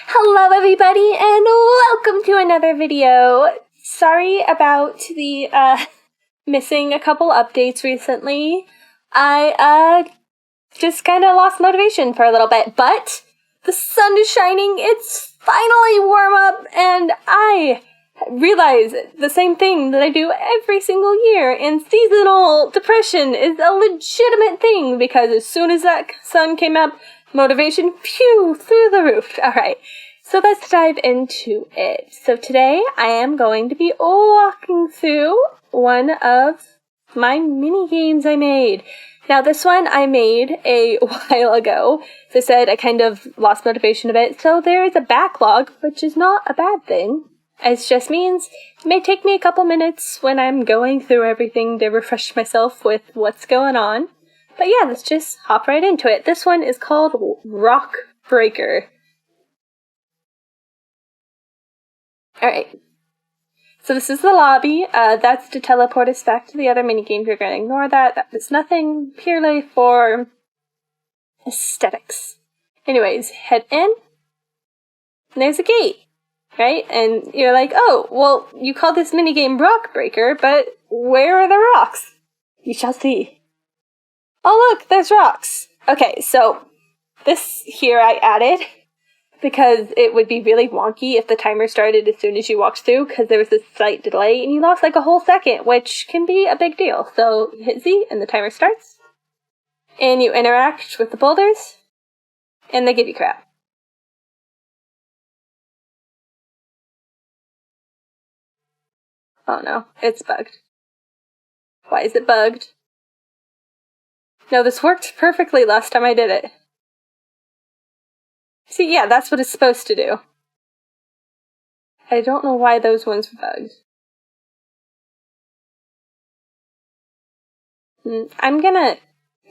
Hello everybody and welcome to another video. Sorry about the missing a couple updates recently. I just kind of lost motivation for a little bit, but the sun is shining, it's finally warm up, and I realize the same thing that I do every single year, and seasonal depression is a legitimate thing because as soon as that sun came up, motivation, phew, through the roof. Alright, so let's dive into it. So today I am going to be walking through one of my mini games I made. Now this one I made a while ago. As I said, I kind of lost motivation a bit, so there is a backlog, which is not a bad thing. It just means it may take me a couple minutes when I'm going through everything to refresh myself with what's going on. But yeah, let's just hop right into it. This one is called Rock Breaker. Alright. So this is the lobby. That's to teleport us back to the other minigame. You're going to ignore that. That was nothing. Purely for aesthetics. Anyways, head in. And there's a gate. Right? And you're like, oh, well, you call this minigame Rock Breaker, but where are the rocks? You shall see. Oh look, there's rocks. Okay, so this here I added because it would be really wonky if the timer started as soon as you walked through because there was this slight delay and you lost like a whole second, which can be a big deal. So you hit Z and the timer starts and you interact with the boulders and they give you crap. Oh no, it's bugged. Why is it bugged? No, this worked perfectly last time I did it. See, yeah, that's what it's supposed to do. I don't know why those ones were bugged. I'm gonna,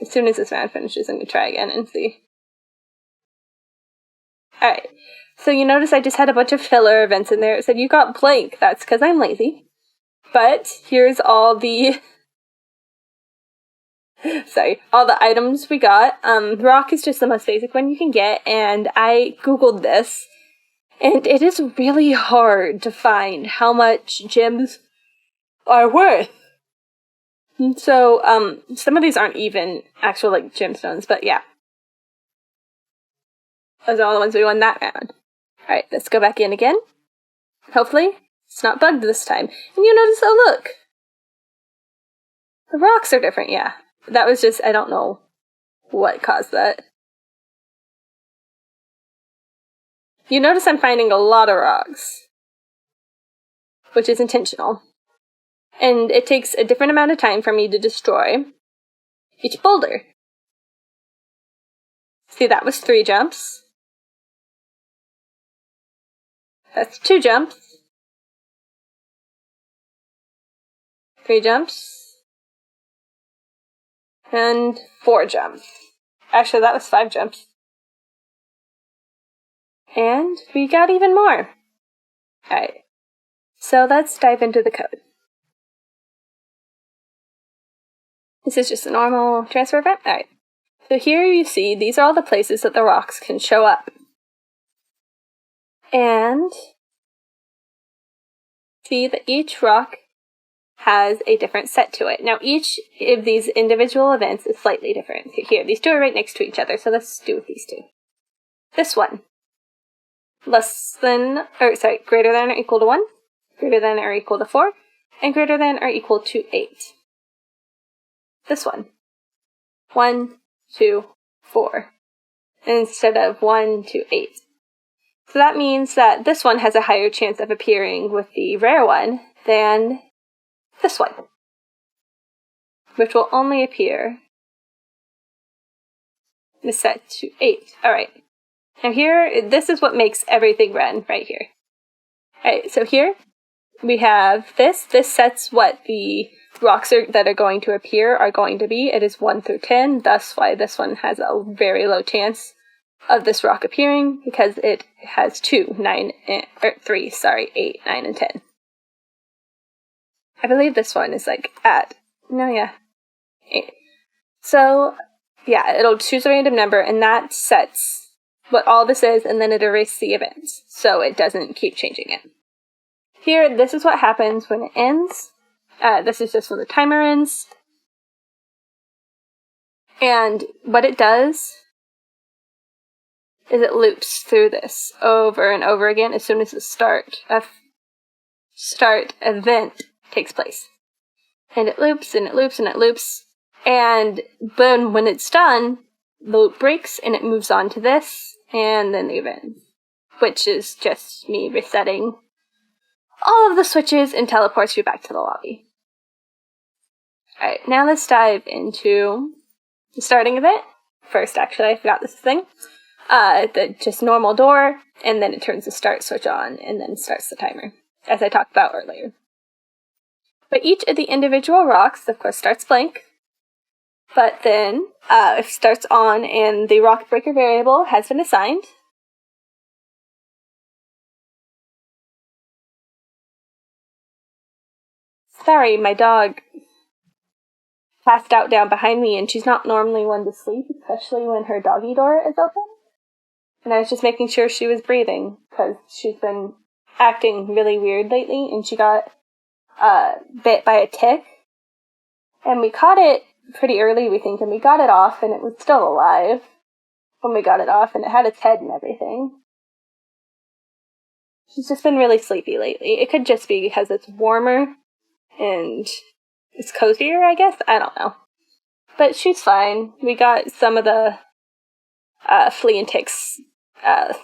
as soon as this round finishes, I'm gonna try again and see. Alright, so you notice I just had a bunch of filler events in there. It said you got blank. That's because I'm lazy. But here's all the all the items we got. Rock is just the most basic one you can get, and I googled this, and it is really hard to find how much gems are worth. And so, some of these aren't even actual, like, gemstones, but yeah. Those are all the ones we won that round. Alright, let's go back in again. Hopefully, it's not bugged this time. And you notice, oh look! The rocks are different, yeah. That was just, I don't know what caused that. You notice I'm finding a lot of rocks, which is intentional. And it takes a different amount of time for me to destroy each boulder. See, that was 3 jumps. That's 2 jumps. 3 jumps. And 4 jumps. Actually, that was 5 jumps. And we got even more. Alright. So let's dive into the code. This is just a normal transfer event. Alright. So here you see, these are all the places that the rocks can show up. And see that each rock has a different set to it. Now each of these individual events is slightly different. Here, these 2 are right next to each other, so let's do with these 2. This one. Greater than or equal to 1, greater than or equal to 4, and greater than or equal to 8. This one. 1, 2, 4. Instead of 1 to 8. So that means that this one has a higher chance of appearing with the rare one than this one, which will only appear in the set to 8. Alright. Now here, this is what makes everything run right here. Alright, so here we have this. This sets what the rocks that are going to appear are going to be. It is 1 through 10, thus why this one has a very low chance of this rock appearing, because it has 8, 9, and 10. I believe this one is like at, 8. So, yeah, it'll choose a random number, and that sets what all this is, and then it erases the events, so it doesn't keep changing it. Here, this is what happens when it ends. This is just when the timer ends. And what it does is it loops through this over and over again as soon as the start event takes place. And it loops, and it loops, and it loops. And then when it's done, the loop breaks, and it moves on to this, and then the event, which is just me resetting all of the switches and teleports you back to the lobby. Alright, now let's dive into the starting event. First, actually, I forgot this thing. The just normal door, and then it turns the start switch on, and then starts the timer, as I talked about earlier. But each of the individual rocks, of course, starts blank, but then it starts on, and the rock breaker variable has been assigned. Sorry, my dog passed out down behind me, and she's not normally one to sleep, especially when her doggy door is open. And I was just making sure she was breathing, because she's been acting really weird lately, and she got bit by a tick. And we caught it pretty early, we think, and we got it off, and it was still alive when we got it off, and it had its head and everything. She's just been really sleepy lately. It could just be because it's warmer and it's cozier, I guess? I don't know. But she's fine. We got some of the flea and ticks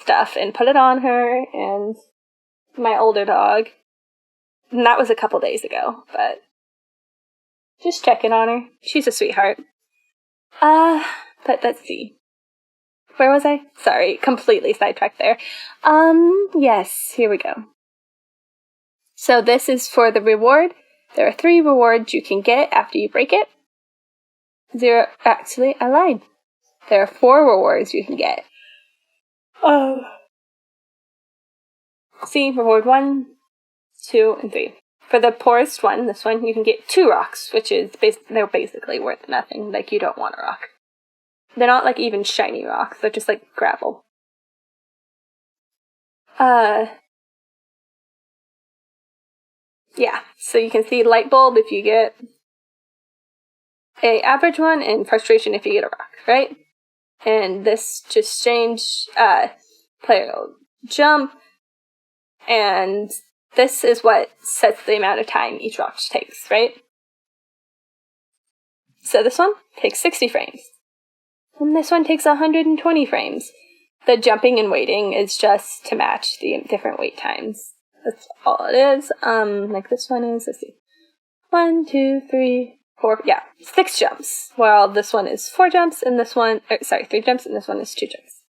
stuff and put it on her and my older dog. And that was a couple days ago, but just checking on her. She's a sweetheart. But let's see. Where was I? Sorry, completely sidetracked there. Yes, here we go. So this is for the reward. There are 3 rewards you can get after you break it. Actually, I lied. There are 4 rewards you can get. See, reward 1, 2, and 3. For the poorest one, this one, you can get 2 rocks, which is they're basically worth nothing. Like, you don't want a rock. They're not like even shiny rocks. They're just like gravel. Yeah, so you can see light bulb if you get a average one, and frustration if you get a rock, right? And this just changed player will jump, and this is what sets the amount of time each rock takes, right? So this one takes 60 frames. And this one takes 120 frames. The jumping and waiting is just to match the different wait times. That's all it is. Like this one is, let's see. 1, 2, 3, 4, 6 jumps. While this one is 4 jumps, and this one, 3 jumps, and this one is 2 jumps.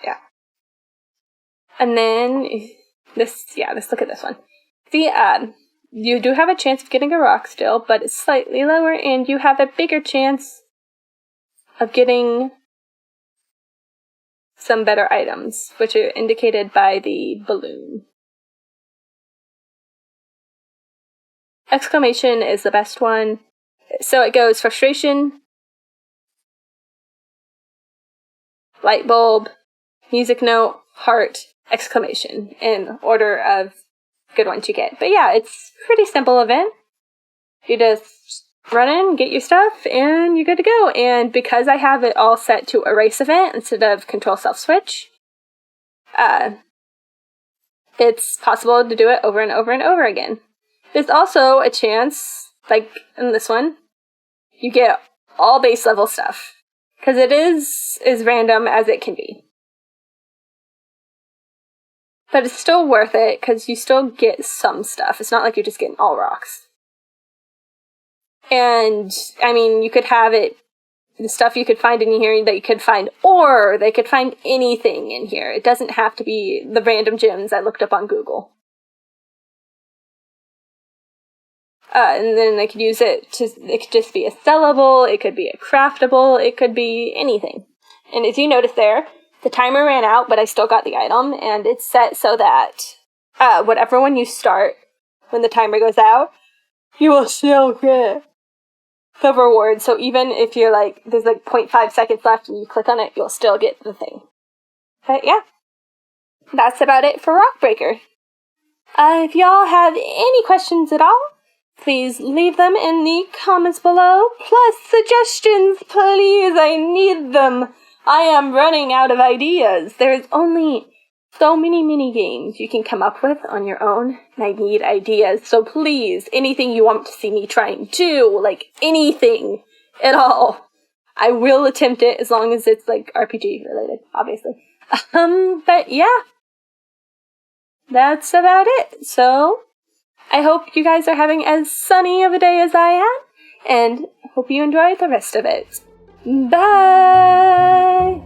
Yeah. And then, let's look at this one. See, you do have a chance of getting a rock still, but it's slightly lower, and you have a bigger chance of getting some better items, which are indicated by the balloon. Exclamation is the best one. So it goes frustration, light bulb, music note, heart, exclamation, in order of good ones you get. But yeah, it's a pretty simple event. You just run in, get your stuff, and you're good to go. And because I have it all set to erase event instead of control self switch, it's possible to do it over and over and over again. There's also a chance, like in this one, you get all base level stuff. Because it is as random as it can be. But it's still worth it, because you still get some stuff. It's not like you're just getting all rocks. And, I mean, you could have it, the stuff you could find in here that you could find, or they could find anything in here. It doesn't have to be the random gems I looked up on Google. And then they could use it it could just be a sellable, it could be a craftable, it could be anything. And as you notice there, the timer ran out, but I still got the item, and it's set so that whatever one you start, when the timer goes out, you will still get the reward. So even if you're like, there's like 0.5 seconds left and you click on it, you'll still get the thing. But yeah, that's about it for Rockbreaker. If y'all have any questions at all, please leave them in the comments below. Plus suggestions, please, I need them. I am running out of ideas. There's only so many mini games you can come up with on your own, and I need ideas. So please, anything you want to see me try and do, like anything at all, I will attempt it as long as it's like RPG related, obviously. But yeah, that's about it. So I hope you guys are having as sunny of a day as I am, and hope you enjoy the rest of it. Bye!